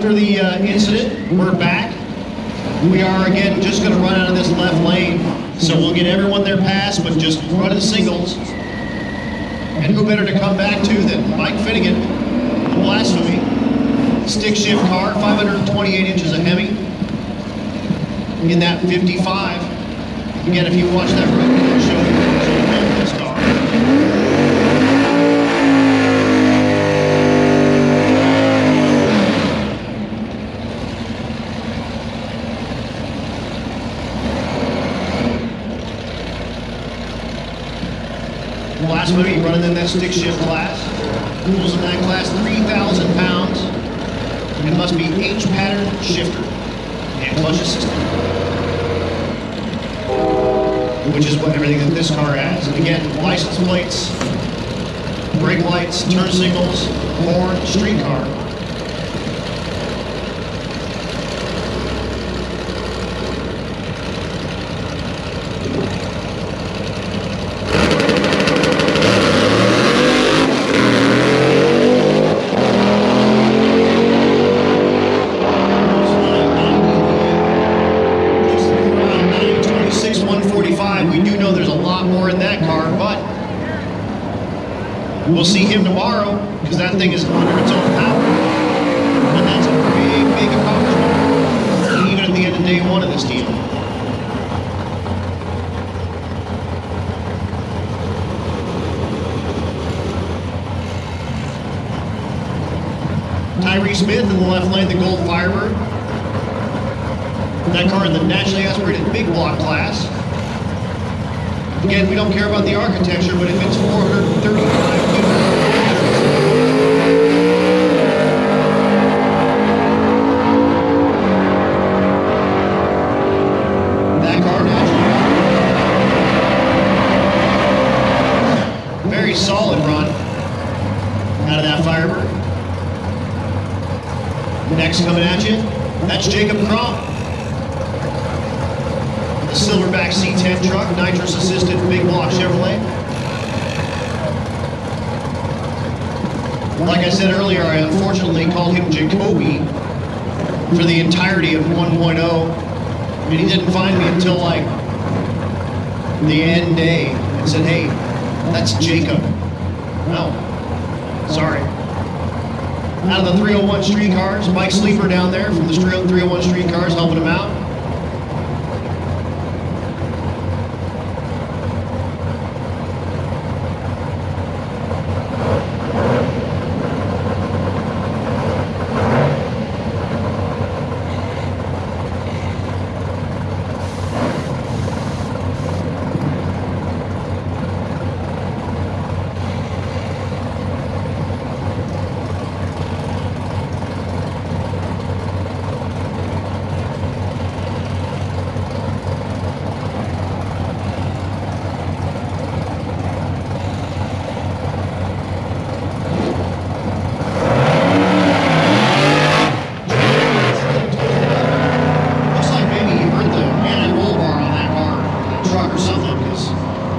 after the incident, we're back. We are again just going to run out of this left lane, so we'll get everyone their pass, but just run in singles. And who better to come back to than Mike Finnegan, BlasPhemi, stick shift car, 528 inches of Hemi, in that 55. Again, if you watch that road, it'll show you this car. BlasPhemi running in that stick shift class. Rules in that class 3,000 pounds. It must be H pattern shifter and clutch assistant, which is what everything that this car has. And again, license plates, brake lights, turn signals, horn, street car. We do know there's a lot more in that car, but we'll see him tomorrow because that thing is under its own power. And that's a big, big accomplishment, even at the end of day one of this deal. Tyree Smith in the left lane, the Gold Firebird. That car in the naturally aspirated big block class. Again, we don't care about the architecture, but if it's 435 that car naturally. Very solid run out of that Firebird. Next coming at you, that's Jacob Crump. The Silverback C10 truck, nitrous-assisted big block Chevrolet. Like I said earlier, I unfortunately called him Jacoby for the entirety of 1.0, and he didn't find me until like the end day and said, "Hey, that's Jacob." No, sorry. Out of the 301 streetcars, Mike Sleeper down there from the 301 streetcars helping him out.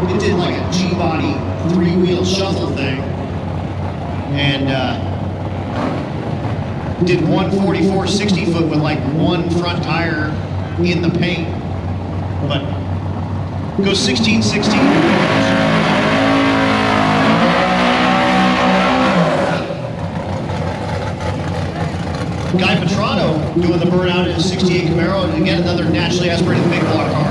It did like a G-body three-wheel shuffle thing, and did 144 60-foot with like one front tire in the paint, but goes 16-16. Guy Petrano doing the burnout in his 68 Camaro, and again another naturally aspirated big block car.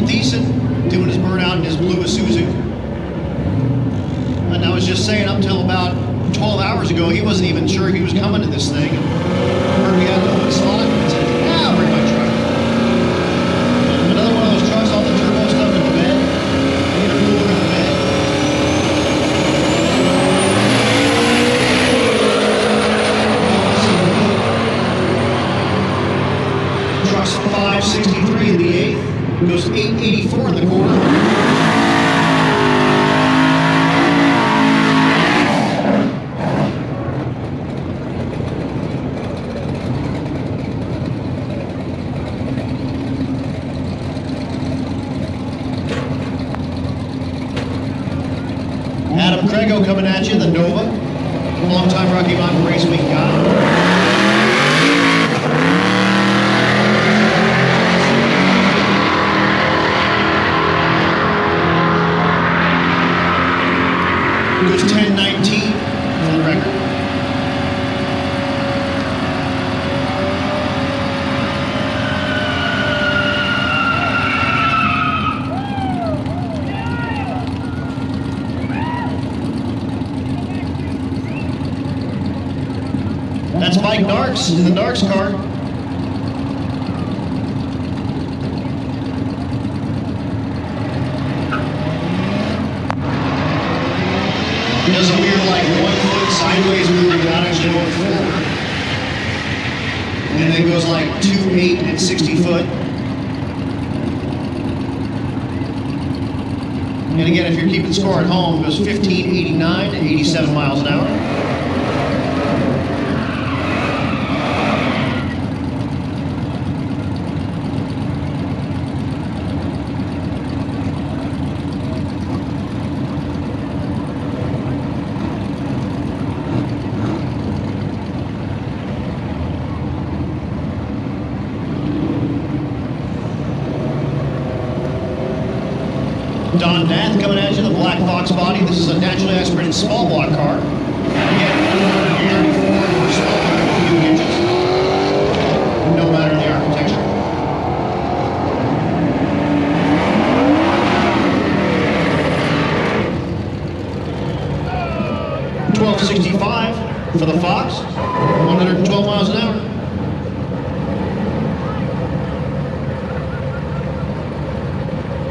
Decent, doing his burnout in his blue Isuzu. And I was just saying, up till about 12 hours ago, he wasn't even sure he was coming to this thing. Heard we had an open slot and said, "Yeah, I'll bring my truck." Another one of those trucks, all the turbo stuff in the bed. I need a cooler Goes 884 in the corner. Adam Craigo coming at you, the Nova. Long-time Rocky Mountain Race Week guy. Goes 10:19 for the record. That's Mike Darks in the Darks car. He does a weird, like, 1 foot sideways move without actually going forward. And then goes like 2.8 and 60 foot. And again, if you're keeping score at home, it goes 15.89 to 87 miles an hour. Don Nath coming at you, the Black Fox body. This is a naturally aspirated small block car. Again, 34 or smaller, few inches. No matter the architecture. $12.65 for the Fox, 112 miles an hour.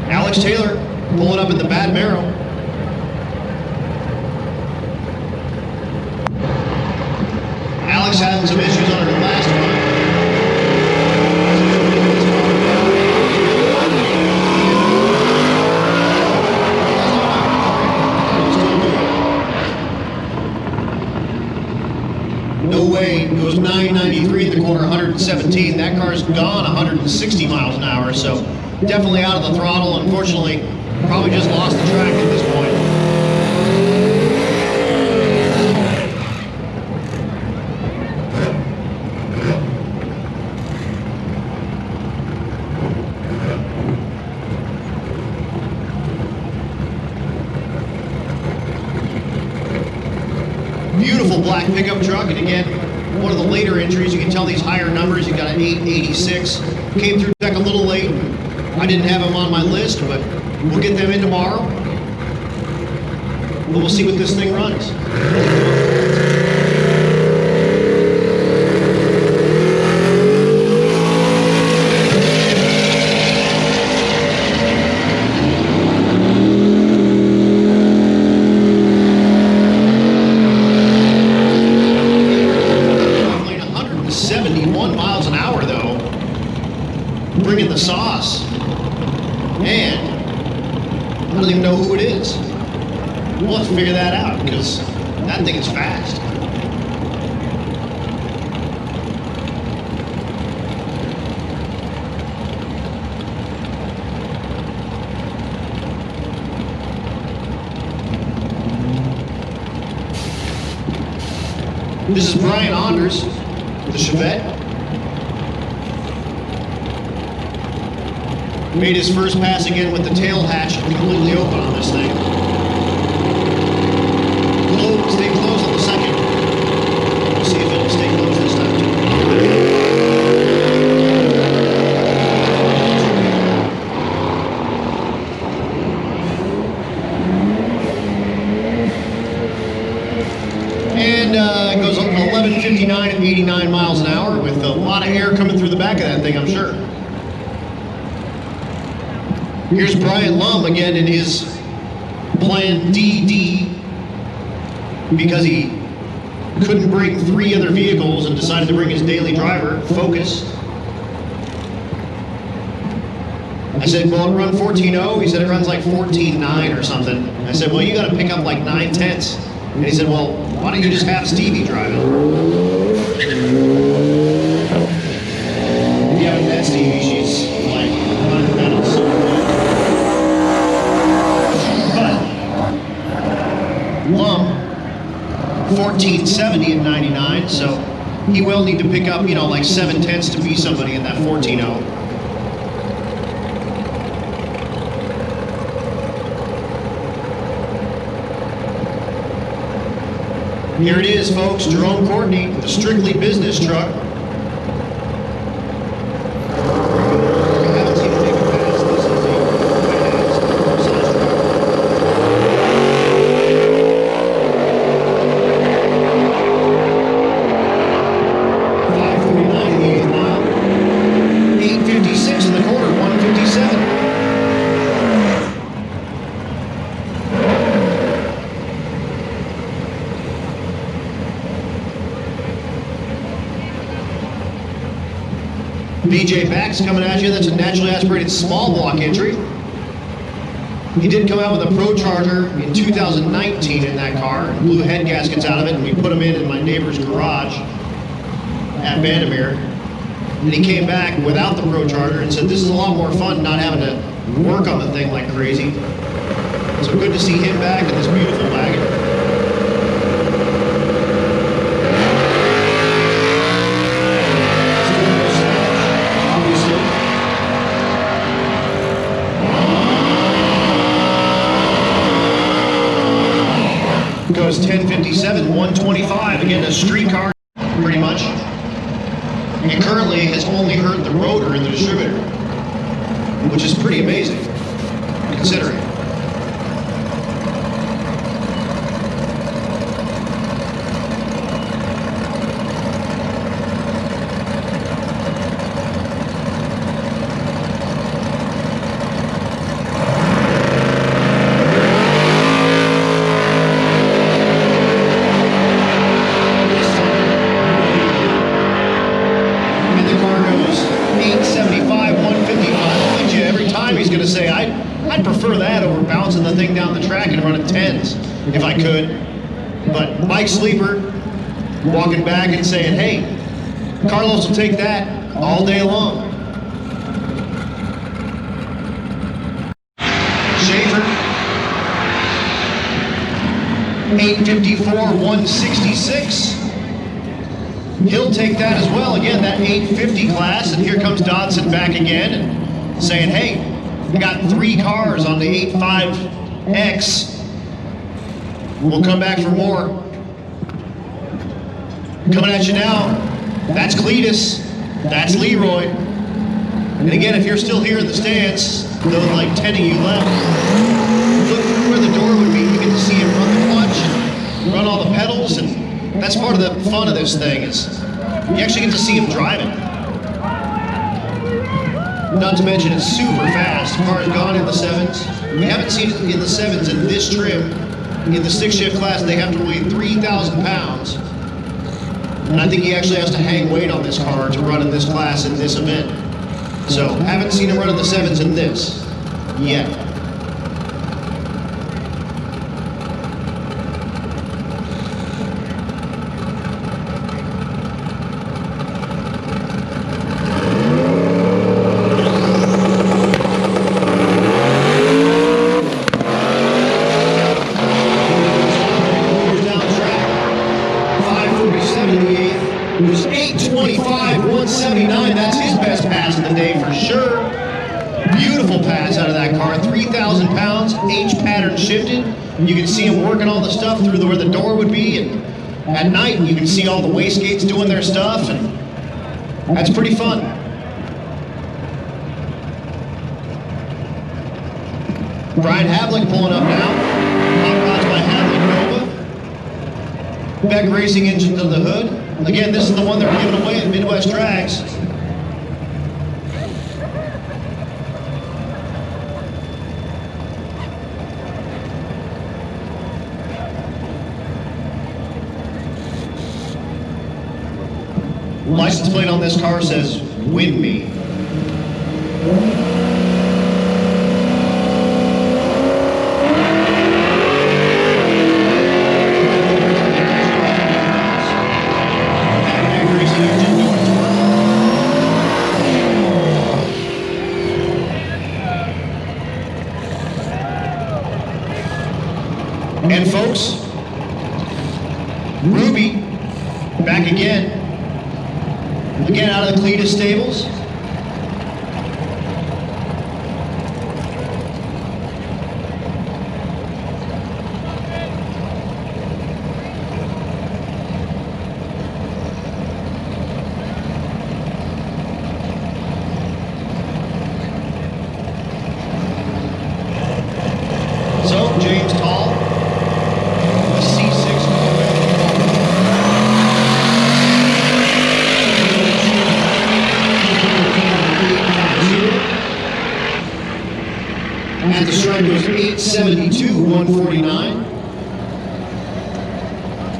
Alex Taylor pulling up in the Bad Marrow. Alex had some issues on her last one. No way. Goes 9.93 in the corner, 117. That car's gone 160 miles an hour, so definitely out of the throttle. Unfortunately, probably just lost the track at this point. Beautiful black pickup truck, and again, one of the later entries. You can tell these higher numbers. You got an 886. Came through deck a little late. I didn't have them on my list, but we'll get them in tomorrow. We'll see what this thing runs. Only 171 miles an hour though. Bringing the sauce. Man. I don't even know who it is. We'll have to figure that out because that thing is fast. This is Brian Anders, the Chevette. Made his first pass again with the tail hatch completely open on this thing. Stay close on the second. We'll see if it'll stay close this time too. And it goes 11:59 at 89 miles an hour with a lot of air coming through the back of that thing, I'm sure. Here's Brian Lum again in his Plan DD because he couldn't bring 3 other vehicles and decided to bring his daily driver, Focus. I said, well, it run 14.0. He said, it runs like 14.9 or something. I said, well, you got to pick up like 9/10. And he said, well, why don't you just have Stevie drive it? If you haven't met Stevie, she's like 100 pedals. But, Lum, 1470 at 99, so he will need to pick up, you know, like 7/10 to be somebody in that 14.0. Here it is, folks, Jerome Courtney, the strictly business truck. BJ Bax coming at you. That's a naturally aspirated small block entry. He did come out with a Pro Charger in 2019 in that car. Blew head gaskets out of it, and we put them in my neighbor's garage at Vandermeer. And he came back without the Pro Charger and said, this is a lot more fun not having to work on the thing like crazy. So good to see him back in this beautiful wagon. Goes 1057, 125, again a street car, pretty much. And currently has only hurt the rotor in the distributor, which is pretty amazing, considering. Say I'd prefer that over bouncing the thing down the track and running 10s if I could. But Mike Sleeper walking back and saying, hey, Carlos will take that all day long. Schaefer, 854, 166. He'll take that as well. Again, that 850 class. And here comes Dodson back again and saying, hey, we got 3 cars on the 85X. We'll come back for more. Coming at you now, that's Cleetus, that's Leroy. And again, if you're still here in the stands, those like 10 of you left, look where the door would be. You get to see him run the clutch and run all the pedals, and that's part of the fun of this thing, is you actually get to see him driving. Not to mention it's super fast. The car has gone in the 7s. We haven't seen it in the 7s in this trim. In the 6-shift class, they have to weigh 3,000 pounds. And I think he actually has to hang weight on this car to run in this class in this event. So, haven't seen him run in the 7s in this yet. It was 825, 179. That's his best pass of the day for sure. Beautiful pass out of that car. 3,000 pounds, H pattern shifted. You can see him working all the stuff through where the door would be. And at night, you can see all the wastegates doing their stuff. And that's pretty fun. Brian Havlick pulling up now. Hot rods by Havlick Nova. Beck Racing engines on the hood. Again, this is the one they're giving away at Midwest Drags. License plate on this car says, "Win me." And folks, Ruby, back again out of the Cleetus stables. So, James Tall, the C6. At the strike was 872, 149.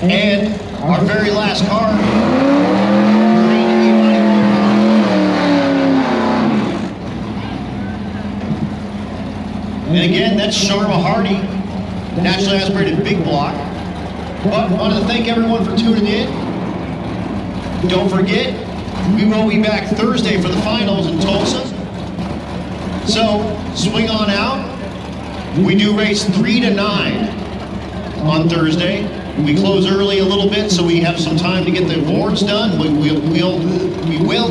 And our very last car, green 891. And again, that's Sharma Hardy, naturally aspirated big block. But I wanted to thank everyone for tuning in. Don't forget, we will be back Thursday for the finals in Tulsa. So, swing on out. We do race 3 to 9 on Thursday. We close early a little bit so we have some time to get the awards done. We will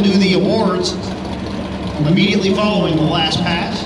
do the awards immediately following the last pass.